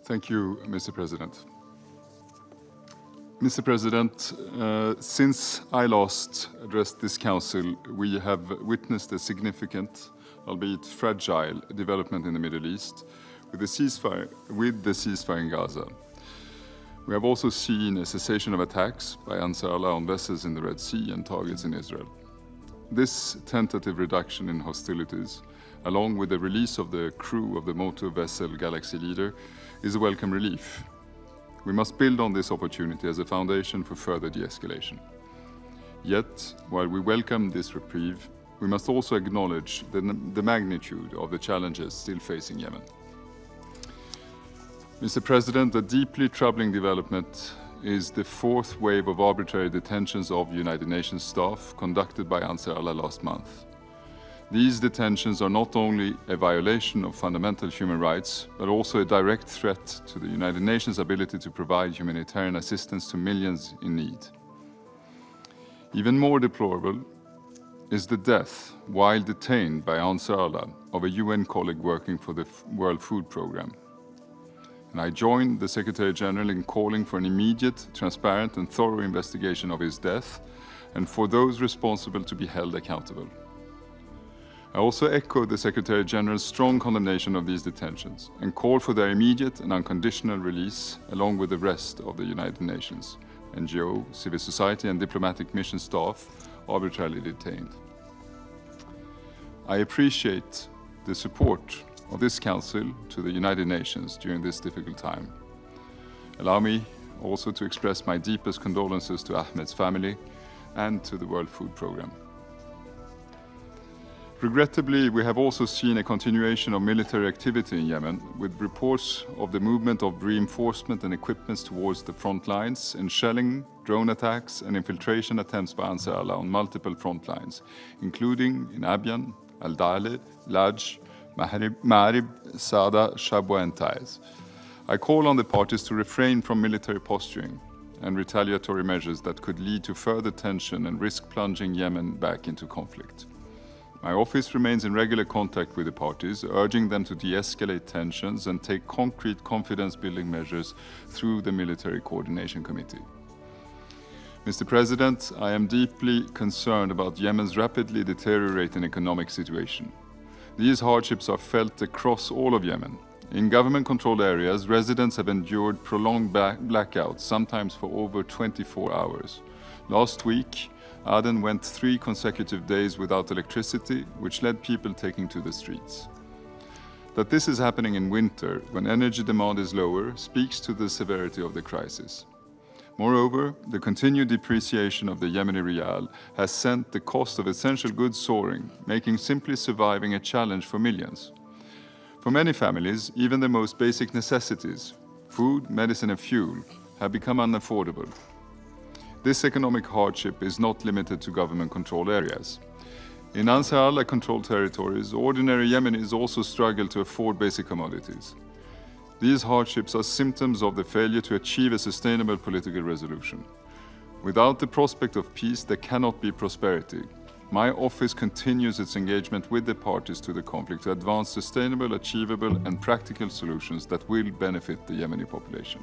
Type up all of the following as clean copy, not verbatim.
Thank you, Mr. President. Mr. President, since I last addressed this Council, we have witnessed a significant, albeit fragile, development in the Middle East with the ceasefire in Gaza. We have also seen a cessation of attacks by Ansar Allah on vessels in the Red Sea and targets in Israel. This tentative reduction in hostilities, along with the release of the crew of the motor vessel Galaxy Leader, is a welcome relief. We must build on this opportunity as a foundation for further de-escalation. Yet, while we welcome this reprieve, we must also acknowledge the magnitude of the challenges still facing Yemen. Mr. President, a deeply troubling development is the fourth wave of arbitrary detentions of United Nations staff conducted by Ansar Allah last month. These detentions are not only a violation of fundamental human rights, but also a direct threat to the United Nations' ability to provide humanitarian assistance to millions in need. Even more deplorable is the death, while detained by Ansar Allah, of a UN colleague working for the World Food Programme. And I join the Secretary General in calling for an immediate, transparent and thorough investigation of his death, and for those responsible to be held accountable. I also echo the Secretary General's strong condemnation of these detentions and call for their immediate and unconditional release along with the rest of the United Nations, NGO, civil society and diplomatic mission staff arbitrarily detained. I appreciate the support of this Council to the United Nations during this difficult time. Allow me also to express my deepest condolences to Ahmed's family and to the World Food Programme. Regrettably, we have also seen a continuation of military activity in Yemen, with reports of the movement of reinforcement and equipment towards the front lines, and shelling, drone attacks and infiltration attempts by Ansar Allah on multiple front lines, including in Abyan, Al-Dale, Laj, Ma'arib, Sada, Shabwa and Taiz. I call on the parties to refrain from military posturing and retaliatory measures that could lead to further tension and risk plunging Yemen back into conflict. My office remains in regular contact with the parties, urging them to de-escalate tensions and take concrete confidence-building measures through the Military Coordination Committee. Mr. President, I am deeply concerned about Yemen's rapidly deteriorating economic situation. These hardships are felt across all of Yemen. In government-controlled areas, residents have endured prolonged blackouts, sometimes for over 24 hours. Last week, Aden went 3 consecutive days without electricity, which led people taking to the streets. That this is happening in winter, when energy demand is lower, speaks to the severity of the crisis. Moreover, the continued depreciation of the Yemeni rial has sent the cost of essential goods soaring, making simply surviving a challenge for millions. For many families, even the most basic necessities, food, medicine and fuel, have become unaffordable. This economic hardship is not limited to government-controlled areas. In Ansar Allah-controlled territories, ordinary Yemenis also struggle to afford basic commodities. These hardships are symptoms of the failure to achieve a sustainable political resolution. Without the prospect of peace, there cannot be prosperity. My office continues its engagement with the parties to the conflict to advance sustainable, achievable and practical solutions that will benefit the Yemeni population.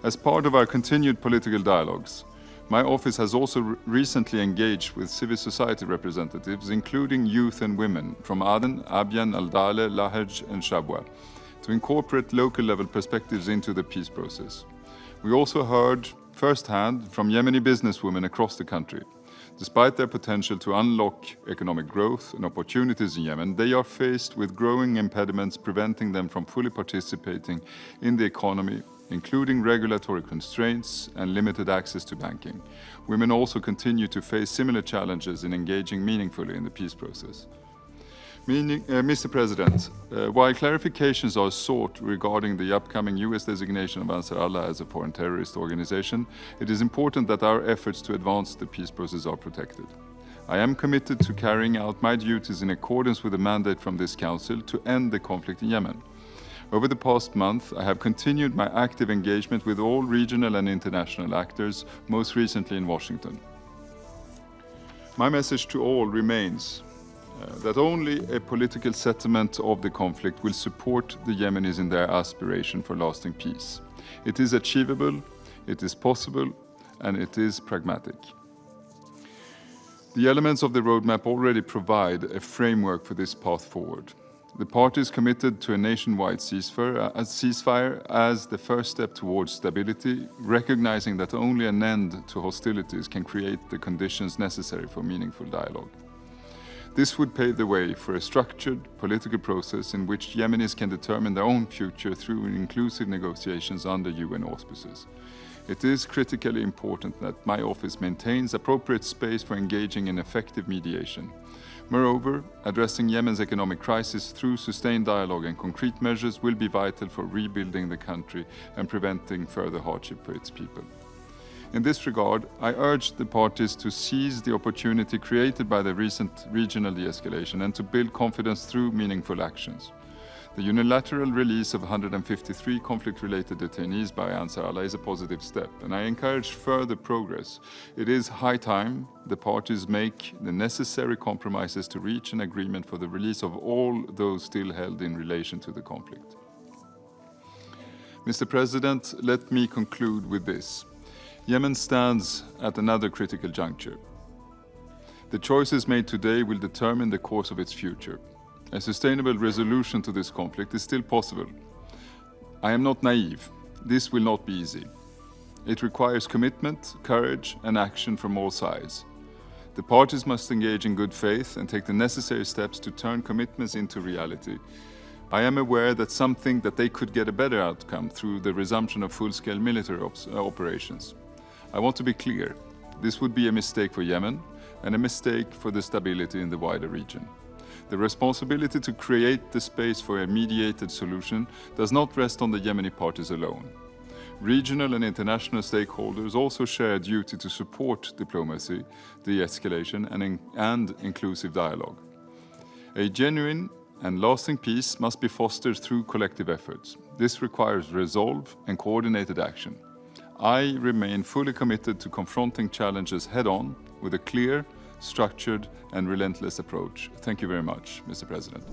As part of our continued political dialogues, my office has also recently engaged with civil society representatives, including youth and women from Aden, Abyan, Al-Dale, Lahej and Shabwa, to incorporate local-level perspectives into the peace process. We also heard firsthand from Yemeni businesswomen across the country. Despite their potential to unlock economic growth and opportunities in Yemen, they are faced with growing impediments preventing them from fully participating in the economy, including regulatory constraints and limited access to banking. Women also continue to face similar challenges in engaging meaningfully in the peace process. Mr. President, while clarifications are sought regarding the upcoming US designation of Ansar Allah as a foreign terrorist organization, it is important that our efforts to advance the peace process are protected. I am committed to carrying out my duties in accordance with the mandate from this Council to end the conflict in Yemen. Over the past month, I have continued my active engagement with all regional and international actors, most recently in Washington. My message to all remains, that only a political settlement of the conflict will support the Yemenis in their aspiration for lasting peace. It is achievable, it is possible, and it is pragmatic. The elements of the roadmap already provide a framework for this path forward. The parties committed to a nationwide ceasefire as the first step towards stability, recognizing that only an end to hostilities can create the conditions necessary for meaningful dialogue. This would pave the way for a structured political process in which Yemenis can determine their own future through inclusive negotiations under UN auspices. It is critically important that my office maintains appropriate space for engaging in effective mediation. Moreover, addressing Yemen's economic crisis through sustained dialogue and concrete measures will be vital for rebuilding the country and preventing further hardship for its people. In this regard, I urge the parties to seize the opportunity created by the recent regional de-escalation and to build confidence through meaningful actions. The unilateral release of 153 conflict-related detainees by Ansar Allah is a positive step, and I encourage further progress. It is high time the parties make the necessary compromises to reach an agreement for the release of all those still held in relation to the conflict. Mr. President, let me conclude with this. Yemen stands at another critical juncture. The choices made today will determine the course of its future. A sustainable resolution to this conflict is still possible. I am not naive. This will not be easy. It requires commitment, courage, and action from all sides. The parties must engage in good faith and take the necessary steps to turn commitments into reality. I am aware that some think that they could get a better outcome through the resumption of full-scale military operations. I want to be clear. This would be a mistake for Yemen and a mistake for the stability in the wider region. The responsibility to create the space for a mediated solution does not rest on the Yemeni parties alone. Regional and international stakeholders also share a duty to support diplomacy, de-escalation, and inclusive dialogue. A genuine and lasting peace must be fostered through collective efforts. This requires resolve and coordinated action. I remain fully committed to confronting challenges head-on with a clear, structured, and relentless approach. Thank you very much, Mr. President.